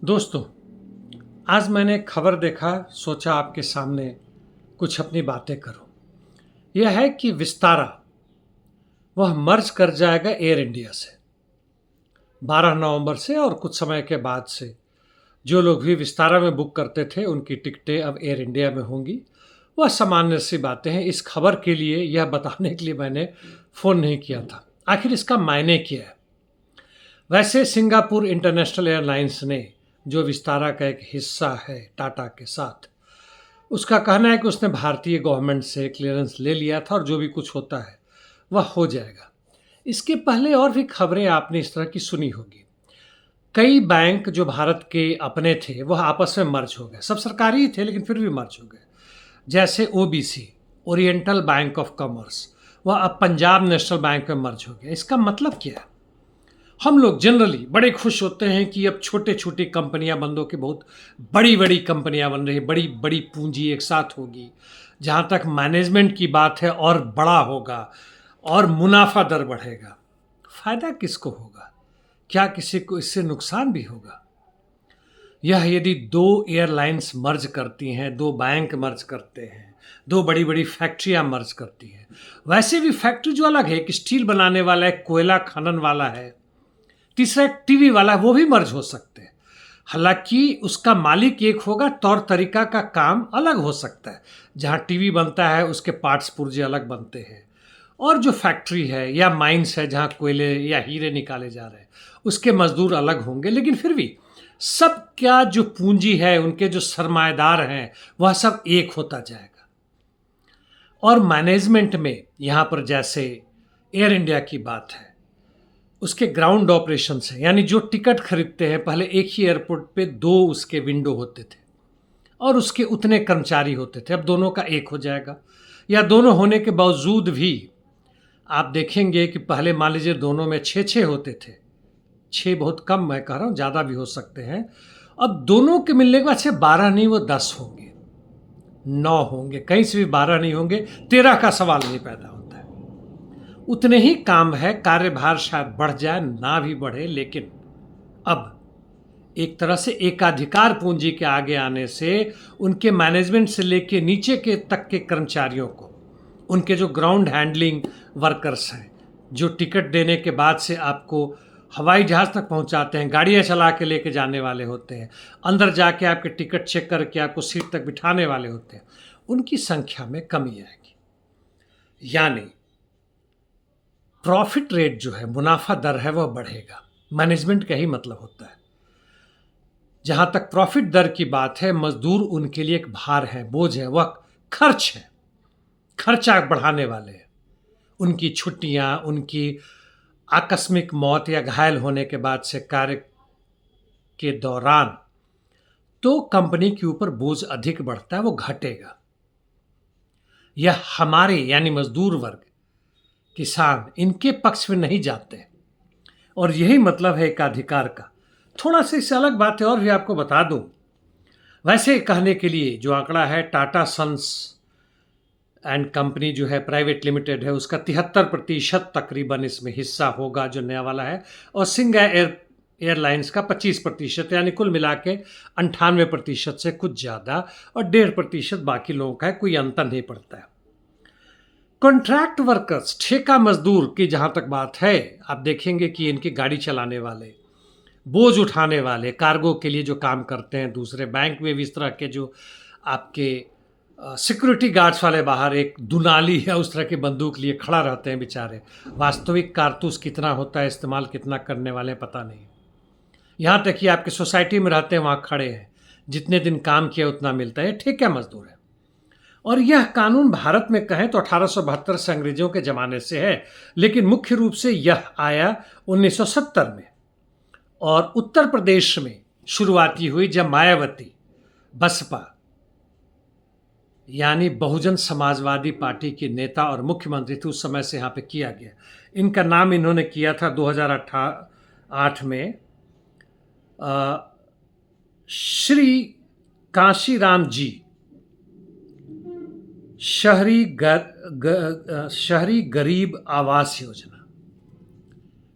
दोस्तों, आज मैंने खबर देखा, सोचा आपके सामने कुछ अपनी बातें करूं। यह है कि विस्तारा वह मर्ज कर जाएगा एयर इंडिया से 12 नवंबर से, और कुछ समय के बाद से जो लोग भी विस्तारा में बुक करते थे उनकी टिकटें अब एयर इंडिया में होंगी। वह सामान्य सी बातें हैं। इस खबर के लिए, यह बताने के लिए मैंने फ़ोन नहीं किया था। आखिर इसका मायने क्या है? वैसे सिंगापुर इंटरनेशनल एयरलाइंस ने, जो विस्तारा का एक हिस्सा है टाटा के साथ, उसका कहना है कि उसने भारतीय गवर्नमेंट से क्लियरेंस ले लिया था और जो भी कुछ होता है वह हो जाएगा। इसके पहले और भी खबरें आपने इस तरह की सुनी होगी। कई बैंक जो भारत के अपने थे वह आपस में मर्ज हो गए। सब सरकारी ही थे लेकिन फिर भी मर्ज हो गए। जैसे OBC, oriental bank of commerce, वह अब पंजाब नेशनल बैंक में मर्ज हो गया। इसका मतलब क्या है? हम लोग जनरली बड़े खुश होते हैं कि अब छोटे छोटी कंपनियां बंद होकर बहुत बड़ी बड़ी कंपनियां बन रही, बड़ी बड़ी पूंजी एक साथ होगी। जहां तक मैनेजमेंट की बात है, और बड़ा होगा और मुनाफा दर बढ़ेगा। फायदा किसको होगा? क्या किसी को इससे नुकसान भी होगा? यह यदि दो एयरलाइंस मर्ज करती हैं, दो बैंक मर्ज करते हैं, दो बड़ी बड़ी फैक्ट्रियां मर्ज करती हैं। वैसे भी फैक्ट्री जो अलग है, एक स्टील बनाने वाला है, कोयला खनन वाला है, तीसरा एक टीवी वाला है, वो भी मर्ज हो सकते हैं। हालांकि उसका मालिक एक होगा, तौर तरीका का काम अलग हो सकता है। जहां टीवी बनता है उसके पार्ट्स पुर्जे अलग बनते हैं, और जो फैक्ट्री है या माइंस है जहां कोयले या हीरे निकाले जा रहे हैं उसके मजदूर अलग होंगे। लेकिन फिर भी सब क्या जो पूंजी है, उनके जो सरमाएदार हैं, वह सब एक होता जाएगा। और मैनेजमेंट में यहां पर जैसे एयर इंडिया की बात है, उसके ग्राउंड ऑपरेशंस हैं, यानी जो टिकट खरीदते हैं, पहले एक ही एयरपोर्ट पे दो उसके विंडो होते थे और उसके उतने कर्मचारी होते थे। अब दोनों का एक हो जाएगा। या दोनों होने के बावजूद भी आप देखेंगे कि पहले मान लीजिए दोनों में 6-6 होते थे। 6 बहुत कम मैं कह रहा हूँ, ज़्यादा भी हो सकते हैं। अब दोनों के मिलने के बाद से 12 नहीं, वो 10 होंगे, 9 होंगे, कहीं से भी 12 नहीं होंगे। 13 का सवाल नहीं पैदा होता है। उतने ही काम है, कार्यभार शायद बढ़ जाए ना भी बढ़े, लेकिन अब एक तरह से एकाधिकार पूंजी के आगे आने से उनके मैनेजमेंट से लेके नीचे के तक के कर्मचारियों को, उनके जो ग्राउंड हैंडलिंग वर्कर्स हैं, जो टिकट देने के बाद से आपको हवाई जहाज़ तक पहुंचाते हैं, गाड़ियां चला के लेके जाने वाले होते हैं, अंदर जाके आपके टिकट चेक करके आपको सीट तक बिठाने वाले होते हैं, उनकी संख्या में कमी आएगी। यानी प्रॉफिट रेट जो है, मुनाफा दर है, वह बढ़ेगा। मैनेजमेंट का ही मतलब होता है। जहां तक प्रॉफिट दर की बात है, मजदूर उनके लिए एक भार है, बोझ है, वह खर्च है, खर्चा बढ़ाने वाले हैं। उनकी छुट्टियां, उनकी आकस्मिक मौत या घायल होने के बाद से कार्य के दौरान तो कंपनी के ऊपर बोझ अधिक बढ़ता है, वो घटेगा। यह हमारे यानी मजदूर वर्ग, किसान, इनके पक्ष में नहीं जाते, और यही मतलब है एकाधिकार का। थोड़ा सा इससे अलग बात है और भी आपको बता दूं। वैसे कहने के लिए जो आंकड़ा है, टाटा सन्स एंड कंपनी जो है प्राइवेट लिमिटेड है, उसका 73% तकरीबन इसमें हिस्सा होगा जो नया वाला है, और सिंगा एयरलाइंस का 25%, यानी कुल मिला के 98% से कुछ ज़्यादा, और 1.5% बाकी लोगों का है। कोई अंतर नहीं पड़ता है। कॉन्ट्रैक्ट वर्कर्स, ठेका मजदूर की जहाँ तक बात है, आप देखेंगे कि इनकी गाड़ी चलाने वाले, बोझ उठाने वाले, कार्गो के लिए जो काम करते हैं, दूसरे बैंक में भी इस तरह के जो आपके सिक्योरिटी गार्ड्स वाले बाहर एक दुनाली है उस तरह की बंदूक लिए खड़ा रहते हैं बेचारे। वास्तविक कारतूस कितना होता है, इस्तेमाल कितना करने वाले हैं, पता नहीं। यहाँ तक कि आपके सोसाइटी में रहते हैं, वहाँ खड़े हैं, जितने दिन काम किया उतना मिलता है, ठेका मजदूर है। और यह कानून भारत में कहें तो 1872 से अंग्रेजों के ज़माने से है, लेकिन मुख्य रूप से यह आया 1970 में, और उत्तर प्रदेश में शुरुआती हुई जब मायावती, बसपा यानी बहुजन समाजवादी पार्टी के नेता और मुख्यमंत्री थे, उस समय से यहाँ पे किया गया। इनका नाम इन्होंने किया था 2008 में श्री कांशीराम जी शहरी गरीब आवास योजना।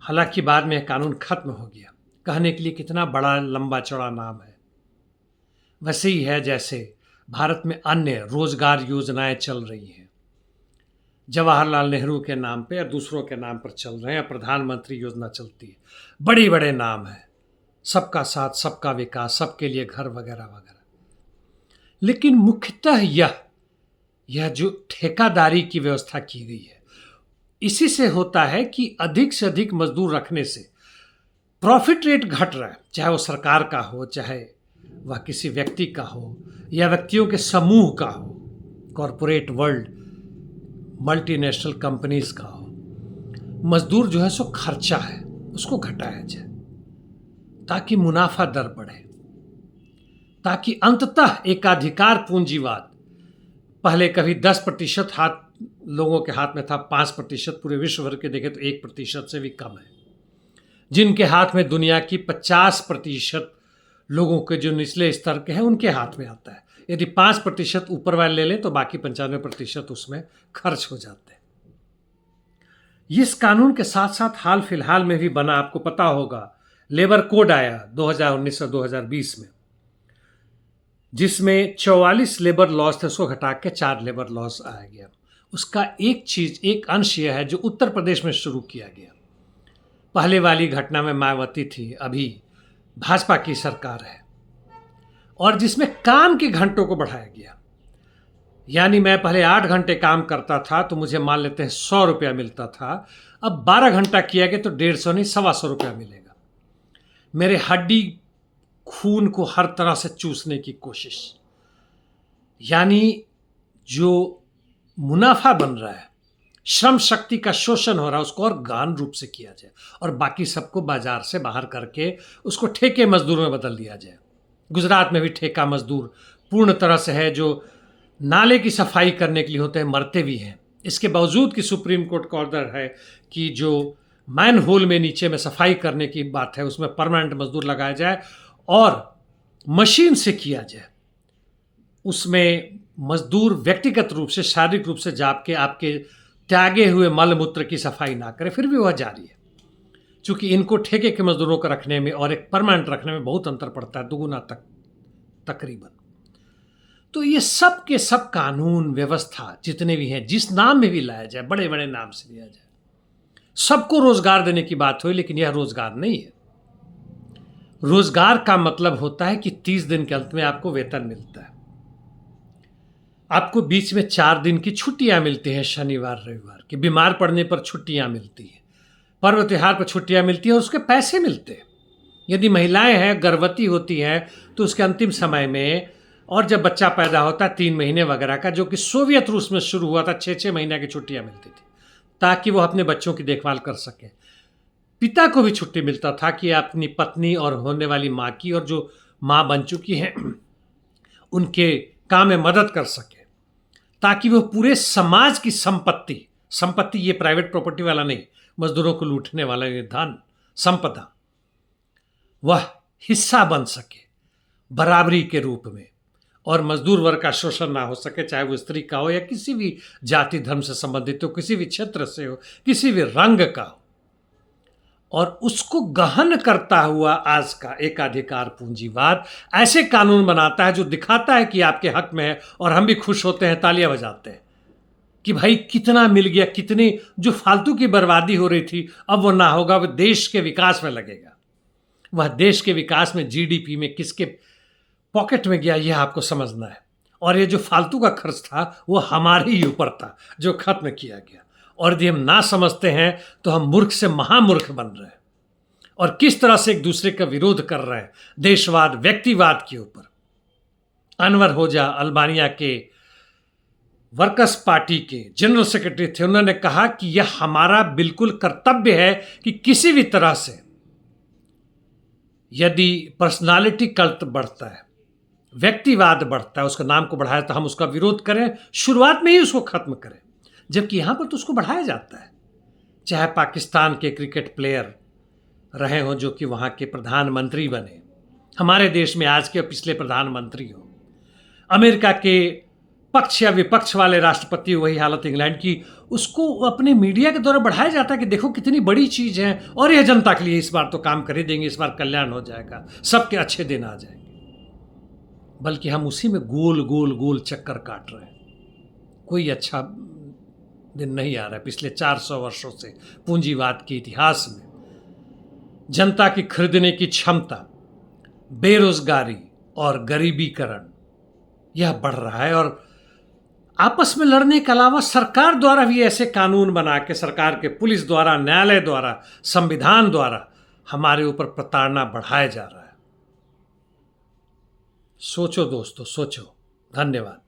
हालांकि बाद में यह कानून खत्म हो गया। कहने के लिए कितना बड़ा लंबा चौड़ा नाम है। वैसे ही है जैसे भारत में अन्य रोजगार योजनाएं चल रही हैं, जवाहरलाल नेहरू के नाम पे या दूसरों के नाम पर चल रहे हैं, प्रधानमंत्री योजना चलती है, बड़े बड़े नाम हैं, सबका साथ सबका विकास, सबके लिए घर वगैरह वगैरह। लेकिन मुख्यतः यह जो ठेकेदारी की व्यवस्था की गई है, इसी से होता है कि अधिक से अधिक मजदूर रखने से प्रॉफिट रेट घट रहा है, चाहे वो सरकार का हो, चाहे वह किसी व्यक्ति का हो या व्यक्तियों के समूह का हो, कॉरपोरेट वर्ल्ड, मल्टीनेशनल कंपनीज का हो। मजदूर जो है सो खर्चा है, उसको घटाया जाए ताकि मुनाफा दर बढ़े, ताकि अंततः एकाधिकार पूंजीवाद, पहले कभी 10% हाथ लोगों के हाथ में था, 5% पूरे विश्व भर के देखें तो 1% से भी कम है, जिनके हाथ में दुनिया की 50% लोगों के जो निचले स्तर के हैं उनके हाथ में आता है। यदि 5% ऊपर वाले ले लें तो बाकी 95% उसमें खर्च हो जाते हैं। इस कानून के साथ साथ हाल फिलहाल में भी बना, आपको पता होगा, लेबर कोड आया 2019 और 2020 में, जिसमें 44 लेबर लॉज थे, उसको घटा के 4 लेबर लॉज आया गया। उसका एक अंश यह है जो उत्तर प्रदेश में शुरू किया गया। पहले वाली घटना में मायावती थी, अभी भाजपा की सरकार है, और जिसमें काम के घंटों को बढ़ाया गया। यानी मैं पहले 8 घंटे काम करता था तो मुझे मान लेते हैं 100 रुपया मिलता था, अब 12 घंटा किया गया तो 150 नहीं 125 रुपया मिलेगा। मेरे हड्डी खून को हर तरह से चूसने की कोशिश, यानी जो मुनाफा बन रहा है, श्रम शक्ति का शोषण हो रहा है, उसको और गहन रूप से किया जाए और बाकी सबको बाजार से बाहर करके उसको ठेके मजदूर में बदल दिया जाए। गुजरात में भी ठेका मजदूर पूर्ण तरह से है, जो नाले की सफाई करने के लिए होते हैं, मरते भी हैं। इसके बावजूद कि सुप्रीम कोर्ट का ऑर्डर है कि जो मैन होल में नीचे में सफाई करने की बात है उसमें परमानेंट मजदूर लगाया जाए और मशीन से किया जाए। उसमें मजदूर व्यक्तिगत रूप से, शारीरिक रूप से जाके आपके त्यागे हुए मल मूत्र की सफाई ना करे, फिर भी वह जारी है। चूंकि इनको ठेके के मजदूरों को रखने में और एक परमानेंट रखने में बहुत अंतर पड़ता है, दुगुना तक तकरीबन। तो ये सब के सब कानून व्यवस्था जितने भी हैं, जिस नाम में भी लाया जाए, बड़े बड़े नाम से लिया जाए, सबको रोजगार देने की बात हुई, लेकिन यह रोजगार नहीं है। रोजगार का मतलब होता है कि 30 दिन के अंत में आपको वेतन मिलता है, आपको बीच में 4 दिन की छुट्टियां मिलती हैं, शनिवार रविवार की, बीमार पड़ने पर छुट्टियां मिलती हैं, पर्व त्योहार पर छुट्टियां मिलती हैं और उसके पैसे मिलते हैं। यदि महिलाएं हैं, गर्भवती होती हैं, तो उसके अंतिम समय में, और जब बच्चा पैदा होता है 3 महीने वगैरह का, जो कि सोवियत रूस में शुरू हुआ था, 6-6 महीने की छुट्टियां मिलती थी ताकि वो अपने बच्चों की देखभाल कर सके। पिता को भी छुट्टी मिलता था कि अपनी पत्नी और होने वाली माँ की, और जो माँ बन चुकी हैं उनके काम में मदद कर सके, ताकि वो पूरे समाज की संपत्ति ये प्राइवेट प्रॉपर्टी वाला नहीं, मजदूरों को लूटने वाला ये धन संपदा, वह हिस्सा बन सके बराबरी के रूप में, और मजदूर वर्ग का शोषण ना हो सके, चाहे वो स्त्री का हो या किसी भी जाति धर्म से संबंधित हो, किसी भी क्षेत्र से हो, किसी भी रंग का हो। और उसको गहन करता हुआ आज का एकाधिकार पूंजीवाद ऐसे कानून बनाता है जो दिखाता है कि आपके हक में है, और हम भी खुश होते हैं, तालियां बजाते हैं कि भाई कितना मिल गया, कितनी जो फालतू की बर्बादी हो रही थी अब वो ना होगा, वह देश के विकास में लगेगा। वह देश के विकास में, जीडीपी में किसके पॉकेट में गया, यह आपको समझना है। और ये जो फालतू का खर्च था वो हमारे ही ऊपर था, जो खत्म किया गया। और यदि हम ना समझते हैं तो हम मूर्ख से महामूर्ख बन रहे हैं, और किस तरह से एक दूसरे का विरोध कर रहे हैं, देशवाद, व्यक्तिवाद के ऊपर। अनवर होजा अल्बानिया के वर्कर्स पार्टी के जनरल सेक्रेटरी थे, उन्होंने कहा कि यह हमारा बिल्कुल कर्तव्य है कि किसी भी तरह से यदि पर्सनालिटी कल्ट बढ़ता है, व्यक्तिवाद बढ़ता है, उसका नाम को बढ़ाया, तो हम उसका विरोध करें, शुरुआत में ही उसको खत्म करें। जबकि यहां पर तो उसको बढ़ाया जाता है। चाहे पाकिस्तान के क्रिकेट प्लेयर रहे हों जो कि वहां के प्रधानमंत्री बने, हमारे देश में आज के पिछले प्रधानमंत्री हो, अमेरिका के पक्ष या विपक्ष वाले राष्ट्रपति, वही हालत इंग्लैंड की, उसको अपने मीडिया के द्वारा बढ़ाया जाता है कि देखो कितनी बड़ी चीज़ है और यह जनता के लिए इस बार तो काम कर ही देंगे, इस बार कल्याण हो जाएगा, सबके अच्छे दिन आ जाएंगे। बल्कि हम उसी में गोल गोल गोल चक्कर काट रहे हैं। कोई अच्छा दिन नहीं आ रहा है। पिछले 400 वर्षों से पूंजीवाद के इतिहास में जनता की खरीदने की क्षमता, बेरोजगारी और गरीबीकरण यह बढ़ रहा है। और आपस में लड़ने के अलावा सरकार द्वारा भी ऐसे कानून बना के, सरकार के पुलिस द्वारा, न्यायालय द्वारा, संविधान द्वारा हमारे ऊपर प्रताड़ना बढ़ाया जा रहा है। सोचो दोस्तों, सोचो। धन्यवाद।